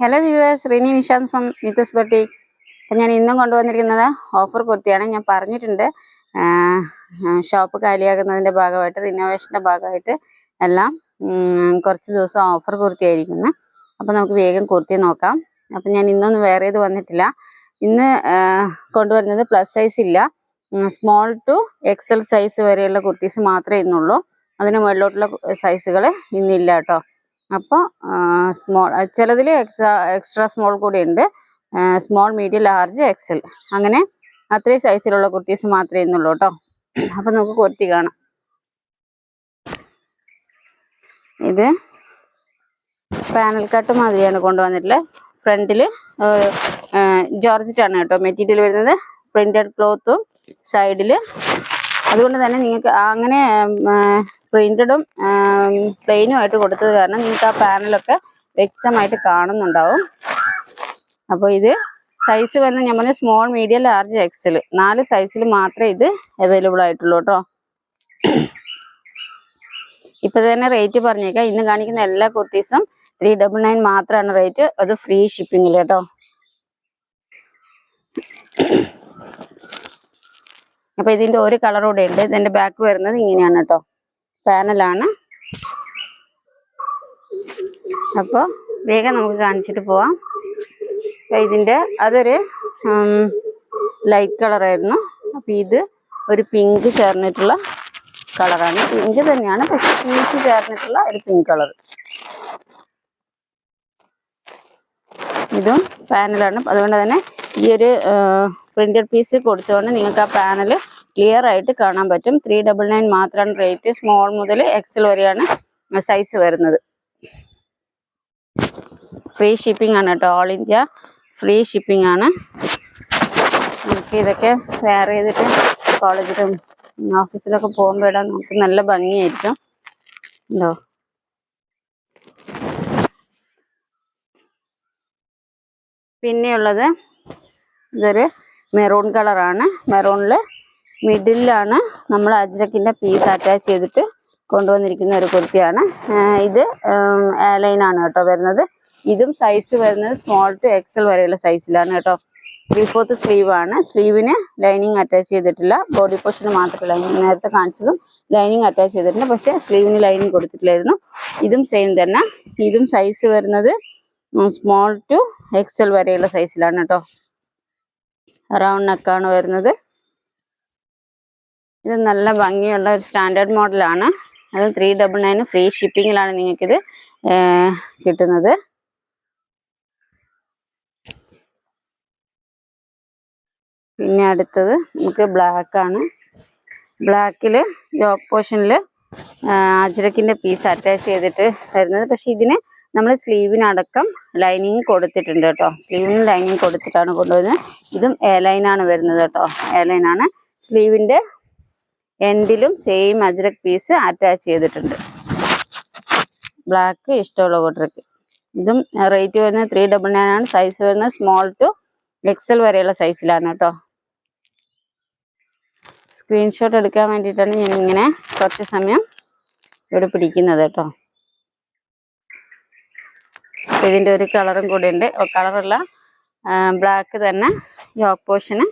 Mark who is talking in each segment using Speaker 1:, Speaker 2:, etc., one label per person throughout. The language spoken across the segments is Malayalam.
Speaker 1: Hello viewers, Rini Nishanth from Nithu's boutique. അപ്പം ഞാൻ ഇന്നും കൊണ്ടുവന്നിരിക്കുന്നത് ഓഫർ കുർത്തിയാണ്. ഞാൻ പറഞ്ഞിട്ടുണ്ട് ഷോപ്പ് കാലിയാകുന്നതിൻ്റെ ഭാഗമായിട്ട്, റിനോവേഷൻ്റെ ഭാഗമായിട്ട് എല്ലാം കുറച്ച് ദിവസം ഓഫർ കുർത്തിയായിരിക്കുന്നു. അപ്പം നമുക്ക് വേഗം കുർത്തി നോക്കാം. അപ്പം ഞാൻ ഇന്നൊന്നും വേറെ ഇത് വന്നിട്ടില്ല. ഇന്ന് കൊണ്ടുവരുന്നത് പ്ലസ് സൈസ് ഇല്ല, സ്മോൾ ടു എക്സൽ സൈസ് വരെയുള്ള കുർത്തീസ് മാത്രമേ ഇന്നുള്ളൂ. അതിന് മുകളിലോട്ടുള്ള സൈസുകൾ ഇന്നില്ല കേട്ടോ. അപ്പോൾ സ്മോൾ ചിലതിൽ എക്സ്ട്രാ സ്മോൾ കൂടി ഉണ്ട്. സ്മോൾ, മീഡിയം, ലാർജ്, എക്സൽ, അങ്ങനെ അത്രയും സൈസിലുള്ള കുർത്തീസ് മാത്രമേ ഇന്നുള്ളൂ കേട്ടോ. അപ്പം നമുക്ക് കുർത്തി കാണാം. ഇത് പാനൽ കട്ട് മാതിരിയാണ് കൊണ്ടുവന്നിട്ടുള്ളത്. ഫ്രണ്ടിൽ ജോർജറ്റാണ് കേട്ടോ മെറ്റീരിയൽ വരുന്നത്. പ്രിന്റഡ് ക്ലോത്തും സൈഡിൽ, അതുകൊണ്ട് തന്നെ നിങ്ങൾക്ക് അങ്ങനെ പ്രിന്റഡും പ്ലെയിനും ആയിട്ട് കൊടുത്തത് കാരണം നിങ്ങൾക്ക് ആ പാനലൊക്കെ വ്യക്തമായിട്ട് കാണുന്നുണ്ടാവും. അപ്പോൾ ഇത് സൈസ് വരുന്ന ഞാൻ പറഞ്ഞ സ്മോൾ, മീഡിയം, ലാർജ്, എക്സൽ 4 സൈസിൽ മാത്രമേ ഇത് അവൈലബിൾ ആയിട്ടുള്ളൂ കേട്ടോ. ഇപ്പം തന്നെ റേറ്റ് പറഞ്ഞേക്കാം. ഇന്ന് കാണിക്കുന്ന എല്ലാ കുർത്തീസും 399 മാത്രമാണ് റേറ്റ്. അത് ഫ്രീ ഷിപ്പിങ്ങിൽ കേട്ടോ. അപ്പോൾ ഇതിൻ്റെ ഒരു കളർ കൂടെ ഉണ്ട്. ഇതിൻ്റെ ബാക്ക് വരുന്നത് ഇങ്ങനെയാണ് കേട്ടോ, പാനലാണ്. അപ്പോൾ വേഗം നമുക്ക് കാണിച്ചിട്ട് പോവാം. അപ്പോൾ ഇതിൻ്റെ അതൊരു ലൈറ്റ് കളറായിരുന്നു. അപ്പോൾ ഇത് ഒരു പിങ്ക് ചേർന്നിട്ടുള്ള കളറാണ്. പിങ്ക് തന്നെയാണ്, പക്ഷെ പീച്ച് ചേർന്നിട്ടുള്ള ഒരു പിങ്ക് കളർ. ഇതും പാനലാണ്. അതുകൊണ്ട് തന്നെ ഈ ഒരു പ്രിന്റഡ് പീസ് കൊടുത്തുകൊണ്ട് നിങ്ങൾക്ക് ആ പാനൽ ക്ലിയർ ആയിട്ട് കാണാൻ പറ്റും. 399 മാത്രമാണ് റേറ്റ്. സ്മോൾ മുതൽ എക്സൽ വരെയാണ് സൈസ് വരുന്നത്. ഫ്രീ ഷിപ്പിംഗ് ആണ് കേട്ടോ. ഓൾ ഇന്ത്യ ഫ്രീ ഷിപ്പിംഗ് ആണ്. നമുക്ക് ഇതൊക്കെ വെയർ ചെയ്തിട്ട് കോളേജിലും ഓഫീസിലൊക്കെ പോകുമ്പോൾ ഇടാൻ നമുക്ക് നല്ല ഭംഗിയായിരിക്കും. ഉണ്ടോ? പിന്നെയുള്ളത് ഇതൊരു മെറൂൺ കളറാണ്. മെറൂണിൽ മിഡിലാണ് നമ്മൾ അജ്രക്കിൻ്റെ പീസ് അറ്റാച്ച് ചെയ്തിട്ട് കൊണ്ടുവന്നിരിക്കുന്ന ഒരു കുർത്തിയാണ്. ഇത് ലൈനാണ് കേട്ടോ വരുന്നത്. ഇതും സൈസ് വരുന്നത് സ്മോൾ ടു എക്സൽ വരെയുള്ള സൈസിലാണ് കേട്ടോ. 3/4 സ്ലീവ് ആണ്. സ്ലീവിന് ലൈനിങ് അറ്റാച്ച് ചെയ്തിട്ടില്ല, ബോഡി പോർഷന് മാത്രമേ ലൈനിങ്. നേരത്തെ കാണിച്ചതും ലൈനിങ് അറ്റാച്ച് ചെയ്തിട്ടുണ്ട്, പക്ഷേ സ്ലീവിന് ലൈനിങ് കൊടുത്തിട്ടില്ലായിരുന്നു. ഇതും സെയിം തന്നെ. ഇതും സൈസ് വരുന്നത് സ്മോൾ ടു എക്സൽ വരെയുള്ള സൈസിലാണ് കേട്ടോ. റൗണ്ട് നെക്കാണ് വരുന്നത്. ഇത് നല്ല ഭംഗിയുള്ള ഒരു സ്റ്റാൻഡേർഡ് മോഡലാണ്. അത് 399 ഫ്രീ ഷിപ്പിങ്ങിലാണ് നിങ്ങൾക്കിത് കിട്ടുന്നത്. പിന്നെ അടുത്തത് നമുക്ക് ബ്ലാക്കാണ്. ബ്ലാക്കിൽ യോക്ക് പോർഷനിൽ അജ്രക്കിൻ്റെ പീസ് അറ്റാച്ച് ചെയ്തിട്ട് വരുന്നത്. പക്ഷെ ഇതിന് നമ്മൾ സ്ലീവിനടക്കം ലൈനിങ് കൊടുത്തിട്ടുണ്ട് കേട്ടോ. സ്ലീവിന് ലൈനിങ് കൊടുത്തിട്ടാണ് കൊണ്ടുവരുന്നത്. ഇതും ലൈനാണ് വരുന്നത് കേട്ടോ. ലൈനാണ്. സ്ലീവിൻ്റെ എൻഡിലും സെയിം അജ്രക് പീസ് അറ്റാച്ച് ചെയ്തിട്ടുണ്ട്. ബ്ലാക്ക് ഇഷ്ടമുള്ള കൂട്ടർക്ക്. ഇതും റേറ്റ് വരുന്നത് 399 ആണ്. സൈസ് വരുന്നത് സ്മോൾ ടു എക്സൽ വരെയുള്ള സൈസിലാണ് കേട്ടോ. സ്ക്രീൻഷോട്ട് എടുക്കാൻ വേണ്ടിയിട്ടാണ് ഞാൻ ഇങ്ങനെ കുറച്ച് സമയം ഇവിടെ പിടിക്കുന്നത് കേട്ടോ. ഇതിൻ്റെ ഒരു കളറും കൂടി ഉണ്ട്. കളറുള്ള ബ്ലാക്ക് തന്നെ യോക്ക് പോർഷന്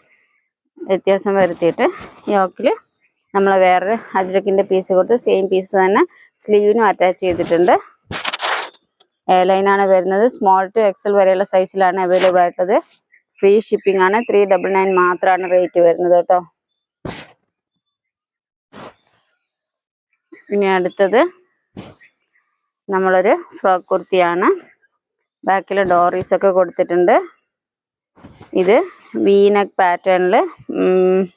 Speaker 1: വ്യത്യാസം വരുത്തിയിട്ട് യോക്കിൽ നമ്മൾ വേറൊരു അജ്രക്കിൻ്റെ പീസ് കൊടുത്ത് സെയിം പീസ് തന്നെ സ്ലീവിനും അറ്റാച്ച് ചെയ്തിട്ടുണ്ട്. ലൈനാണ് വരുന്നത്. സ്മോൾ ടു എക്സൽ വരെയുള്ള സൈസിലാണ് അവൈലബിൾ ആയിട്ടുള്ളത്. ഫ്രീ ഷിപ്പിംഗ് ആണ്. 399 മാത്രമാണ് റേറ്റ് വരുന്നത് കേട്ടോ. ഇനി അടുത്തത് നമ്മളൊരു ഫ്രോക്ക് കുർത്തിയാണ്. ബാക്കിൽ ഡോറീസൊക്കെ കൊടുത്തിട്ടുണ്ട്. ഇത് വി നെക്ക് പാറ്റേണിൽ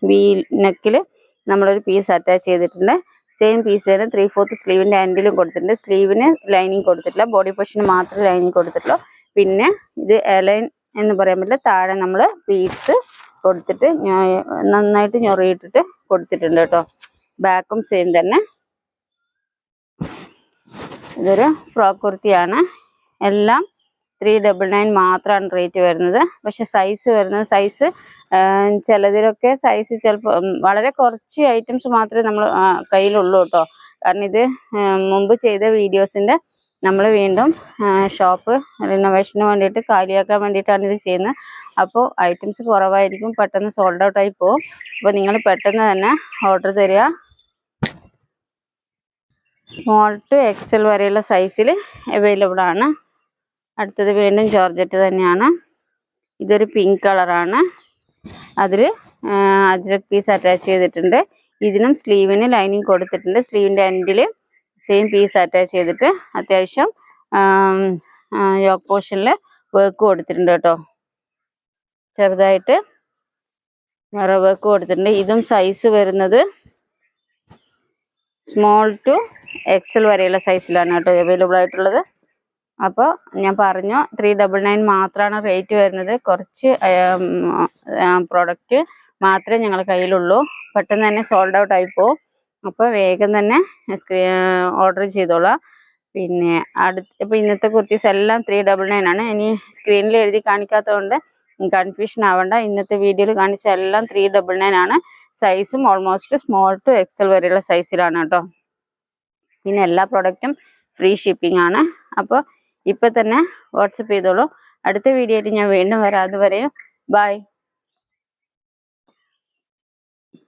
Speaker 1: വി നെക്കിൽ നമ്മളൊരു പീസ് അറ്റാച്ച് ചെയ്തിട്ടുണ്ട്. സെയിം പീസ് തന്നെ 3/4 സ്ലീവിൻ്റെ എൻഡിലും കൊടുത്തിട്ടുണ്ട്. സ്ലീവിന് ലൈനിങ് കൊടുത്തിട്ടില്ല, ബോഡി പോർഷന് മാത്രമേ ലൈനിങ് കൊടുത്തിട്ടുള്ളൂ. പിന്നെ ഇത് ലൈൻ എന്ന് പറയാൻ പറ്റില്ല. താഴെ നമ്മൾ ബീഡ്സ് കൊടുത്തിട്ട് നന്നായിട്ട് ഞൊറിയിട്ടിട്ട് കൊടുത്തിട്ടുണ്ട് കേട്ടോ. ബാക്കും സെയിം തന്നെ. ഇതൊരു ഫ്രോക്ക് കുർത്തിയാണ്. എല്ലാം 399 മാത്രമാണ് റേറ്റ് വരുന്നത്. പക്ഷെ സൈസ് വരുന്നത് ചിലതിലൊക്കെ സൈസ് ചിലപ്പോൾ വളരെ കുറച്ച് ഐറ്റംസ് മാത്രമേ നമ്മൾ കയ്യിലുള്ളൂ കേട്ടോ. കാരണം ഇത് മുമ്പ് ചെയ്ത വീഡിയോസിൻ്റെ നമ്മൾ വീണ്ടും ഷോപ്പ് റിനോവേഷന് വേണ്ടിയിട്ട് കാലിയാക്കാൻ വേണ്ടിയിട്ടാണ് ഇത് ചെയ്യുന്നത്. അപ്പോൾ ഐറ്റംസ് കുറവായിരിക്കും, പെട്ടെന്ന് സോൾഡ് ഔട്ട് ആയി പോകും. അപ്പോൾ നിങ്ങൾ പെട്ടെന്ന് തന്നെ ഓർഡർ തരിക. സ്മോൾ ടു എക്സൽ വരെയുള്ള സൈസിൽ അവൈലബിൾ ആണ്. അടുത്തത് വീണ്ടും ജോർജറ്റ് തന്നെയാണ്. ഇതൊരു പിങ്ക് കളറാണ്. അതിൽ അജ്രക് പീസ് അറ്റാച്ച് ചെയ്തിട്ടുണ്ട്. ഇതിനും സ്ലീവിന് ലൈനിങ് കൊടുത്തിട്ടുണ്ട്. സ്ലീവിൻ്റെ എൻഡിൽ സെയിം പീസ് അറ്റാച്ച് ചെയ്തിട്ട് അത്യാവശ്യം യോക്ക് പോർഷനിൽ വർക്ക് കൊടുത്തിട്ടുണ്ട് കേട്ടോ. ചെറുതായിട്ട് നിറ വർക്ക് കൊടുത്തിട്ടുണ്ട്. ഇതും സൈസ് വരുന്നത് സ്മോൾ ടു എക്സൽ വരെയുള്ള സൈസിലാണ് കേട്ടോ അവൈലബിൾ ആയിട്ടുള്ളത്. അപ്പോൾ ഞാൻ പറഞ്ഞു 399 മാത്രമാണ് റേറ്റ് വരുന്നത്. കുറച്ച് പ്രോഡക്റ്റ് മാത്രമേ ഞങ്ങളുടെ കയ്യിലുള്ളൂ. പെട്ടെന്ന് തന്നെ സോൾഡ് ഔട്ട് ആയിപ്പോവും. അപ്പോൾ വേഗം തന്നെ ഓർഡർ ചെയ്തോളാം. പിന്നെ ഇപ്പോൾ ഇന്നത്തെ കുർത്തീസ് എല്ലാം 399 ആണ്. ഇനി സ്ക്രീനിൽ എഴുതി കാണിക്കാത്തതുകൊണ്ട് കൺഫ്യൂഷൻ ആവണ്ട. ഇന്നത്തെ വീഡിയോയിൽ കാണിച്ച എല്ലാം 399 ആണ്. സൈസും ഓൾമോസ്റ്റ് സ്മോൾ ടു എക്സൽ വരെയുള്ള സൈസിലാണ് കേട്ടോ. പിന്നെ എല്ലാ പ്രോഡക്റ്റും ഫ്രീ ഷിപ്പിംഗ് ആണ്. അപ്പോൾ ഇപ്പോൾ തന്നെ വാട്സപ്പ് ചെയ്തോളൂ. അടുത്ത വീഡിയോയിൽ ഞാൻ വീണ്ടും വരാം. അതുവരെയും ബൈ.